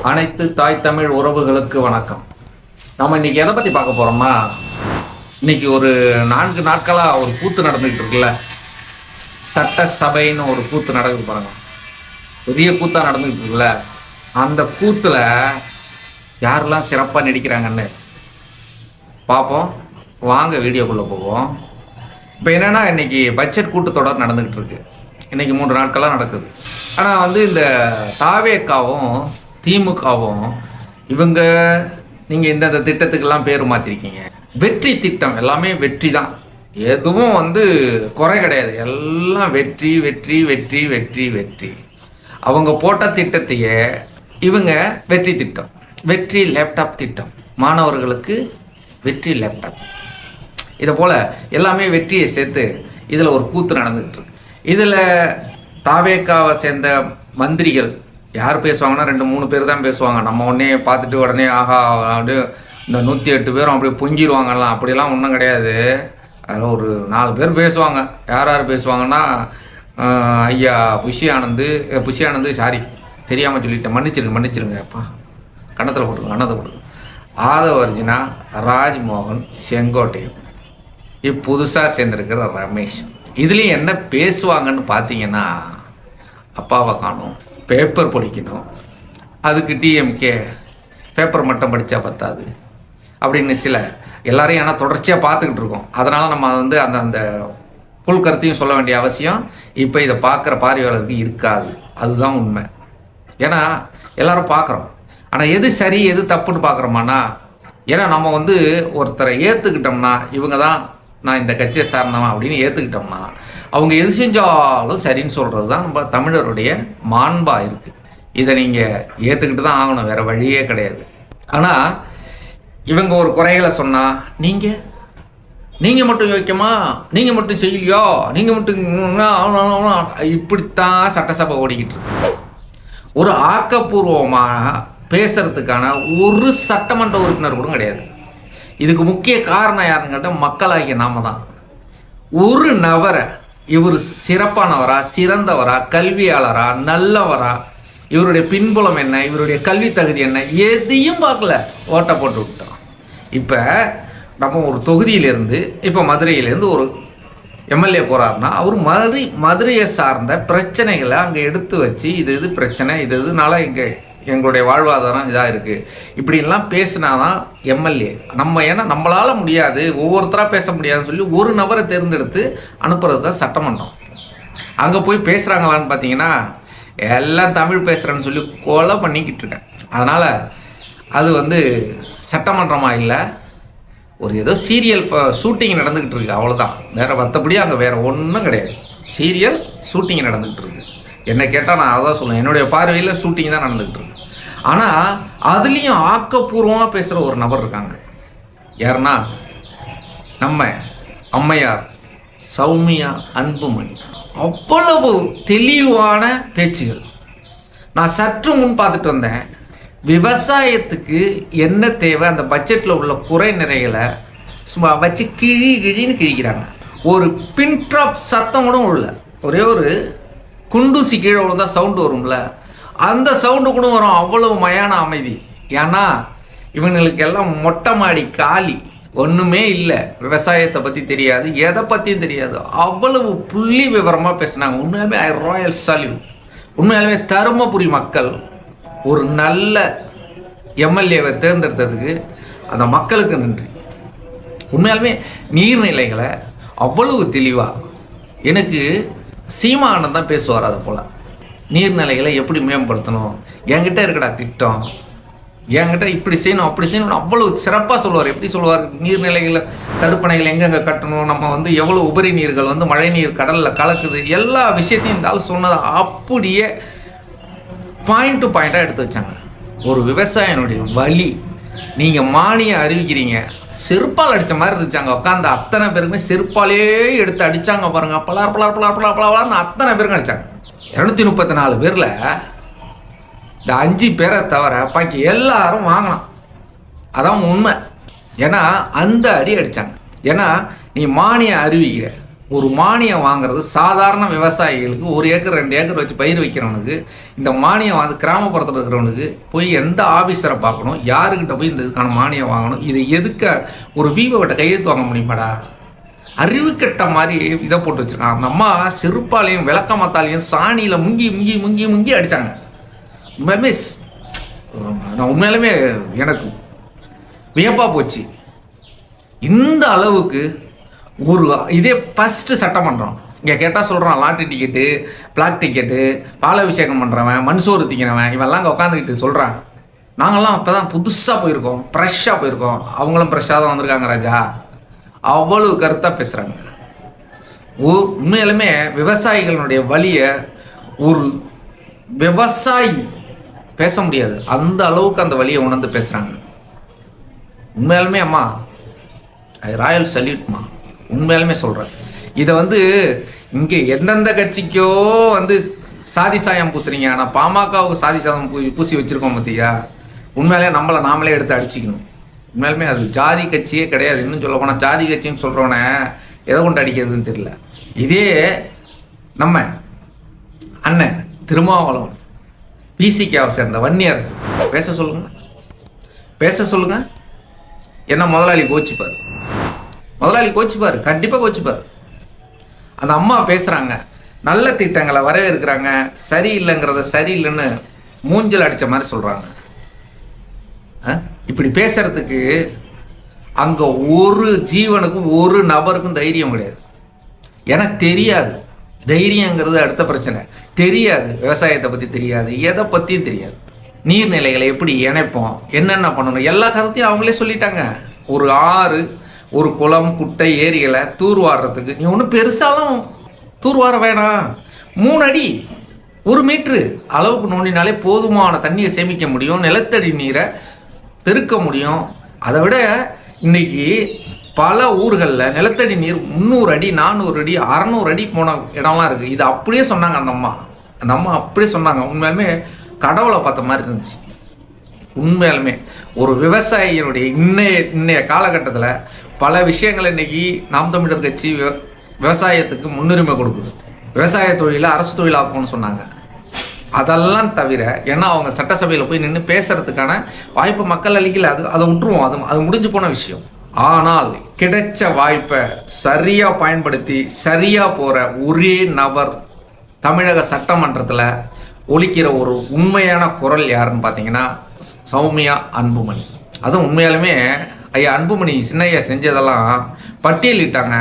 அனைத்து தாய் தமிழ் உறவுகளுக்கு வணக்கம். நம்ம இன்னைக்கு எதை பற்றி பார்க்க போகிறோம்னா, இன்னைக்கு ஒரு 4 நாட்களாக ஒரு கூத்து நடந்துக்கிட்டு இருக்குல்ல, சட்டசபைன்னு ஒரு கூத்து நடக்குது பாருங்க, பெரிய கூத்தாக நடந்துக்கிட்டு இருக்குல்ல. அந்த கூத்தில் யாரெல்லாம் சிறப்பாக நடிக்கிறாங்கன்னு பார்ப்போம். வாங்க வீடியோக்குள்ளே போவோம். இப்போ என்னென்னா, இன்றைக்கி பட்ஜெட் கூட்டத்தொடர் நடந்துக்கிட்டு இருக்கு. இன்றைக்கி 3 நாட்களாக நடக்குது. ஆனால் இந்த தாவேக்காவும் திமுகவும் இவங்க நீங்கள் இந்த திட்டத்துக்கெல்லாம் பேர் மாற்றிருக்கீங்க. வெற்றி திட்டம் எல்லாமே வெற்றி தான், எதுவும் குறை கிடையாது. எல்லாம் வெற்றி வெற்றி வெற்றி வெற்றி வெற்றி. அவங்க போட்ட திட்டத்தையே இவங்க வெற்றி திட்டம், வெற்றி லேப்டாப் திட்டம், மாணவர்களுக்கு வெற்றி லேப்டாப், இதை போல் எல்லாமே வெற்றியை சேர்த்து இதில் ஒரு கூத்து நடந்துக்கிட்டு இருக்கு. இதில் தாவேக்காவை சேர்ந்த மந்திரிகள் யார் பேசுவாங்கன்னா 2-3 பேர் தான் பேசுவாங்க. நம்ம உடனே பார்த்துட்டு உடனே ஆஹா அப்படியே இந்த 108 பேரும் அப்படியே பொங்கிடுவாங்கலாம், அப்படிலாம் ஒன்றும் கிடையாது. அதில் ஒரு 4 பேர் பேசுவாங்க. யார் யார் பேசுவாங்கன்னா, ஐயா புஷி ஆனந்து சாரி தெரியாமல் சொல்லிட்டேன், மன்னிச்சிருங்க அப்பா, கன்னத்தில் போட்டுருங்க. ஆதவ அர்ஜுனா, ராஜ்மோகன், செங்கோட்டையன், புதுசாக சேர்ந்துருக்கிற ரமேஷ். இதுலேயும் என்ன பேசுவாங்கன்னு பார்த்தீங்கன்னா, அப்பாவை காணும், பேப்பர் படிக்கணும், அதுக்கு டிஎம்கே பேப்பர் மட்டும் படித்தா பத்தாது அப்படின்னு எல்லாரையும் ஆனால் தொடர்ச்சியாக பார்த்துக்கிட்டு இருக்கோம். அதனால் நம்ம அந்த புல் கருத்தையும் சொல்ல வேண்டிய அவசியம் இப்போ இதை பார்க்குற பார்வையாளருக்கு இருக்காது. அதுதான் உண்மை. ஏன்னா எல்லாரும் பார்க்குறோம், ஆனால் எது சரி எது தப்புன்னு பார்க்குறோமானா, ஏன்னா நம்ம ஒருத்தரை ஏற்றுக்கிட்டோம்னா, இவங்க தான் நான் இந்த கட்சியை சார்ந்தவன் அப்படின்னு ஏற்றுக்கிட்டோம்னா, அவங்க எது செஞ்சாலும் சரின்னு சொல்கிறது தான் நம்ம தமிழருடைய மாண்பாக இருக்குது. இதை நீங்கள் ஏற்றுக்கிட்டு தான் ஆகணும், வேறு வழியே கிடையாது. ஆனால் இவங்க ஒரு குறைகளை சொன்னால், நீங்கள் மட்டும் யோக்கியமா, நீங்கள் மட்டும் செய்யலையோ, நீங்கள் மட்டும், இப்படித்தான் சட்டசபை ஓடிக்கிட்டு இருக்கு. ஒரு ஆக்கப்பூர்வமாக பேசுறதுக்கான ஒரு சட்டமன்ற உறுப்பினர் கூட கிடையாது. இதுக்கு முக்கிய காரணம் யாருன்னு கேட்டால், மக்களாகிய நாம தான். ஒரு நபரை இவர் சிறப்பானவரா, சிறந்தவரா, கல்வியாளரா, நல்லவரா, இவருடைய பின்புலம் என்ன, இவருடைய கல்வி தகுதி என்ன, எதையும் பார்க்கல, ஓட்டை போட்டு விட்டோம். இப்போ நம்ம ஒரு தொகுதியிலேருந்து, இப்போ மதுரையிலேருந்து ஒரு எம்எல்ஏ போகிறாருன்னா, அவர் மதுரையை சார்ந்த பிரச்சனைகளை அங்கே எடுத்து வச்சு, இது பிரச்சனை, இதனால எங்களுடைய வாழ்வாதாரம் இதாக இருக்குது, இப்படின்லாம் பேசினா தான் எம்எல்ஏ. ஏன்னா நம்மளால் முடியாது, ஒவ்வொருத்தராக பேச முடியாதுன்னு சொல்லி ஒரு நபரை தேர்ந்தெடுத்து அனுப்புறது தான் சட்டமன்றம். அங்கே போய் பேசுகிறாங்களான்னு பார்த்தீங்கன்னா, எல்லாம் தமிழ் பேசுகிறேன்னு சொல்லி கொலை பண்ணிக்கிட்டு இருக்கேன். அதனால் அது சட்டமன்றமாக இல்லை, ஒரு ஏதோ சீரியல் இப்போ ஷூட்டிங் நடந்துக்கிட்டு இருக்குது, அவ்வளோதான். மற்றபடி அங்கே வேறு ஒன்றும் கிடையாது. சீரியல் ஷூட்டிங் நடந்துக்கிட்டு இருக்குது. என்ன கேட்டால் நான் அதான் சொல்லுவேன், என்னுடைய பார்வையில் ஷூட்டிங் தான் நடந்துக்கிட்டு இருக்கு. ஆனால் அதுலேயும் ஆக்கப்பூர்வமாக பேசுகிற ஒரு நபர் இருக்காங்க. யாருன்னா, நம்ம அம்மையார் சௌமியா அன்புமணி. அவ்வளவு தெளிவான பேச்சுகள். நான் சற்று முன் பார்த்துட்டு வந்தேன், விவசாயத்துக்கு என்ன தேவை, அந்த பட்ஜெட்டில் உள்ள குறை நிறைகளை சும்மா வச்சு கிழின்னு கிழிக்கிறாங்க. ஒரு பின் ட்ராப் சத்தம் கூட உள்ள, ஒரே ஒரு குண்டூசி கீழே விழுந்தா சவுண்டு வரும்ல, அந்த சவுண்டு கூட வரும். அவ்வளவு மயான அமைதி. ஏன்னா இவங்களுக்கு எல்லாம் மொட்டை மாடி காலி, ஒன்றுமே இல்லை, விவசாயத்தை பற்றி தெரியாது, எதை பற்றியும் தெரியாது. அவ்வளவு புள்ளி விவரமாக பேசினாங்க. உண்மையாலுமே ராயல் சல்யூட். உண்மையாலுமே தருமபுரி மக்கள் ஒரு நல்ல எம்எல்ஏவை தேர்ந்தெடுத்ததுக்கு அந்த மக்களுக்கு நன்றி. உண்மையாலுமே நீர்நிலைகளை அவ்வளவு தெளிவாக, எனக்கு சீமானந்த் தான் பேசுவார். அதை போல் நீர்நிலைகளை எப்படி மேம்படுத்தணும், என்கிட்ட இருக்கடா திட்டம், என்கிட்ட இப்படி செய்யணும் அப்படி செய்யணும், அவ்வளவு சிறப்பாக சொல்லுவார். எப்படி சொல்லுவார், நீர்நிலைகளை தடுப்பணைகள் எங்கெங்கே கட்டணும், நம்ம எவ்வளோ உபரி நீர்கள் மழை நீர் கடலில் கலக்குது, எல்லா விஷயத்தையும் இந்த ஆள் சொன்னதை அப்படியே பாயிண்ட் டு பாயிண்டாக எடுத்து வச்சாங்க. ஒரு விவசாயினுடைய வலி, நீங்கள் மானியம் அறிவிக்கிறீங்க, செருப்பால் அடித்த மாதிரி இருந்துச்சாங்க. உட்காந்து அத்தனை பேருக்குமே செருப்பாலே எடுத்து அடித்தாங்க பாருங்க, பலார்னு அத்தனை பேருக்கும் அடித்தாங்க. 234 பேரில் இந்த 5 பேரை தவிர பாக்கி எல்லாரும் வாங்கினான். அதான் உண்மை. ஏன்னா அந்த அடி அடித்தாங்க. ஏன்னா நீ மானியம் அறிவிக்கிற, ஒரு மானியம் வாங்குறது சாதாரண விவசாயிகளுக்கு 1 ஏக்கர் 2 ஏக்கர் வச்சு பயிர் வைக்கிறவனுக்கு இந்த மானியம் வந்து கிராமப்புறத்தில் இருக்கிறவனுக்கு போய் எந்த ஆஃபீஸரை பார்க்கணும், யாருக்கிட்ட போய் இந்த இதுக்கான மானியம் வாங்கணும், இதை எதுக்க ஒரு விவோட்ட கையெழுத்து வாங்க முடியுமாடா? அறிவு கெட்ட மாதிரி இதை போட்டு வச்சுருக்கான். அந்த அம்மா செருப்பாலையும் விளக்கமத்தாலையும் சாணியில் முங்கி முங்கி முங்கி முங்கி அடித்தாங்க. உண்மையாலுமே நான் உண்மையாலுமே எனக்கு வியப்பாக போச்சு. இந்த அளவுக்கு ஒரு இதே ஃபஸ்ட்டு சட்டமன்றம் இங்கே கேட்டால் சொல்கிறான் லாட்ரி டிக்கெட்டு, பிளாக் டிக்கெட்டு, பாலாபிஷேகம் பண்ணுறவன், மண்சோறு திங்கிறவன், இவெல்லாம் அங்கே உட்காந்துக்கிட்டு சொல்கிறான். நாங்கள்லாம் அப்போ தான் புதுசாக போயிருக்கோம், ஃப்ரெஷ்ஷாக போயிருக்கோம், அவங்களும் ஃப்ரெஷ்ஷாக தான் வந்திருக்காங்க ராஜா. அவ்வளவு கருத்தாக பேசுகிறாங்க. உண்மையிலுமே விவசாயிகளுடைய வலியை ஒரு விவசாயி பேச முடியாது, அந்த அளவுக்கு அந்த வலியை உணர்ந்து பேசுகிறாங்க. உண்மையாலுமே அம்மா ராயல் சல்யூட்மா, உண்மையாலுமே சொல்கிறேன். இதை வந்து இங்கே எந்தெந்த கட்சிக்கோ வந்து சாதி சாயம் பூசுறீங்க, ஆனால் பாமகவுக்கு சாதி சாயம் பூசி வச்சுருக்கோம் பார்த்தியா? உண்மையிலே நம்மளை நாமளே எடுத்து அடிச்சிக்கணும். உண்மையாலுமே அது ஜாதி கட்சியே கிடையாது. இன்னும் சொல்ல போனால் ஜாதி கட்சின்னு சொல்கிறவனே எதை கொண்டு அடிக்கிறதுன்னு தெரியல. இதே நம்ம அண்ணன் திருமாவளவன் பிசிகாவை சேர்ந்த வன்னியரசு பேச சொல்லுங்க, பேச சொல்லுங்க. என்ன முதலாளி கோச்சிப்பார், முதலாளி கோச்சிப்பார், கண்டிப்பாக கோச்சிப்பார். அந்த அம்மா பேசுகிறாங்க, நல்ல திட்டங்களை வரவேற்கிறாங்க, சரியில்லைங்கிறத சரியில்லைன்னு மூஞ்சல் அடித்த மாதிரி சொல்கிறாங்க. இப்படி பேசுறதுக்கு அங்கே ஒரு ஜீவனுக்கும் ஒரு நபருக்கும் தைரியம் கிடையாது. எனக்கு தெரியாது, தைரியங்கிறது அடுத்த பிரச்சனை. தெரியாது, விவசாயத்தை பற்றி தெரியாது, எதை பற்றியும் தெரியாது. நீர்நிலைகளை எப்படி இணைப்போம், என்னென்ன பண்ணணும், எல்லா கருத்தையும் அவங்களே சொல்லிட்டாங்க. ஒரு ஆறு, ஒரு குளம், குட்டை, ஏரிகளை தூர்வாடுறதுக்கு நீ ஒன்றும் பெருசாலும் தூர்வார வேணாம். 3 அடி 1 மீட்ரு அளவுக்கு நோண்டினாலே போதுமான தண்ணியை சேமிக்க முடியும், நிலத்தடி நீரை பெருக்க முடியும். அதை விட இன்னைக்கு பல ஊர்களில் நிலத்தடி நீர் 300 அடி 400 அடி 600 அடி போன இடம்லாம் இருக்குது. இது அப்படியே சொன்னாங்க அந்த அம்மா அப்படியே சொன்னாங்க. உண்மையாலுமே கடவுளை பார்த்த மாதிரி இருந்துச்சு. உண்மையாலுமே ஒரு விவசாயியினுடைய இன்னைய காலகட்டத்தில் பல விஷயங்கள் இன்னைக்கு நாம் தமிழர் கட்சி விவசாயத்துக்கு முன்னுரிமை கொடுக்குது. விவசாய தொழிலை அரசு தொழிலாக்கும்னு சொன்னாங்க. அதெல்லாம் தவிர ஏன்னா அவங்க சட்டசபையில் போய் நின்று பேசுறதுக்கான வாய்ப்பு மக்கள் அளிக்கல. அதை விட்டுருவோம், அது முடிஞ்சு போன விஷயம். ஆனால் கிடைச்ச வாய்ப்பை சரியாக பயன்படுத்தி சரியாக போகிற ஒரே நபர் தமிழக சட்டமன்றத்தில் ஒலிக்கிற ஒரு உண்மையான குரல் யாருன்னு பார்த்தீங்கன்னா சௌமியா அன்புமணி. அதுவும் உண்மையாலுமே ஐயா அன்புமணி சின்னையா செஞ்சதெல்லாம் பட்டியலிட்டாங்க.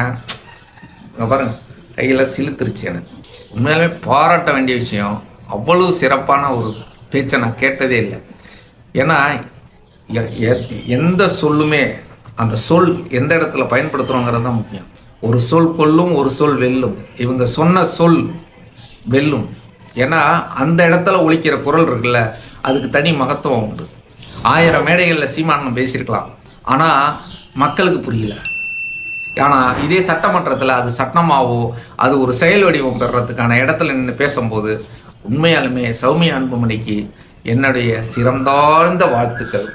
அங்கே பாருங்க, கையில் சிலுத்துருச்சு. எனக்கு உண்மையாலுமே பாராட்ட வேண்டிய விஷயம். அவ்வளவு சிறப்பான ஒரு பேச்சை நான் கேட்டதே இல்லை. ஏன்னா எந்த சொல்லுமே அந்த சொல் எந்த இடத்துல பயன்படுத்துகிறோங்கிறது தான் முக்கியம். ஒரு சொல் கொல்லும், ஒரு சொல் வெல்லும். இவங்க சொன்ன சொல் வெல்லும். ஏன்னா அந்த இடத்துல ஒலிக்கிற குரல் இருக்குல்ல, அதுக்கு தனி மகத்துவம் உண்டு. 1000 மேடைகளில் சீமானம் பேசியிருக்கலாம், ஆனால் மக்களுக்கு புரியல. ஆனால் இதே சட்டமன்றத்தில் அது சட்டமாவோ அது ஒரு செயல் வடிவம் பெறுறதுக்கான இடத்துல நின்று பேசும்போது உண்மையாலுமே சௌமியா அன்புமணிக்கு என்னுடைய சிறந்தாழ்ந்த வாழ்த்துக்கள்.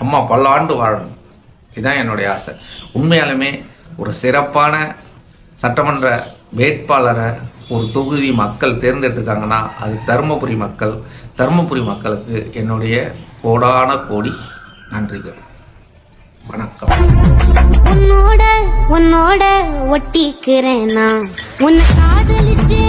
அம்மா பல்லாண்டு வாழணும், இதுதான் என்னுடைய ஆசை. உண்மையாலுமே ஒரு சிறப்பான சட்டமன்ற வேட்பாளரை ஒரு தொகுதி மக்கள் தேர்ந்தெடுத்துக்காங்கன்னா அது தருமபுரி மக்கள். தருமபுரி மக்களுக்கு என்னுடைய கோடான கோடி நன்றிகள். வணக்கம். உன்னோட ஒட்டிக்கிறேன் நான், உன்னை காதலிச்சே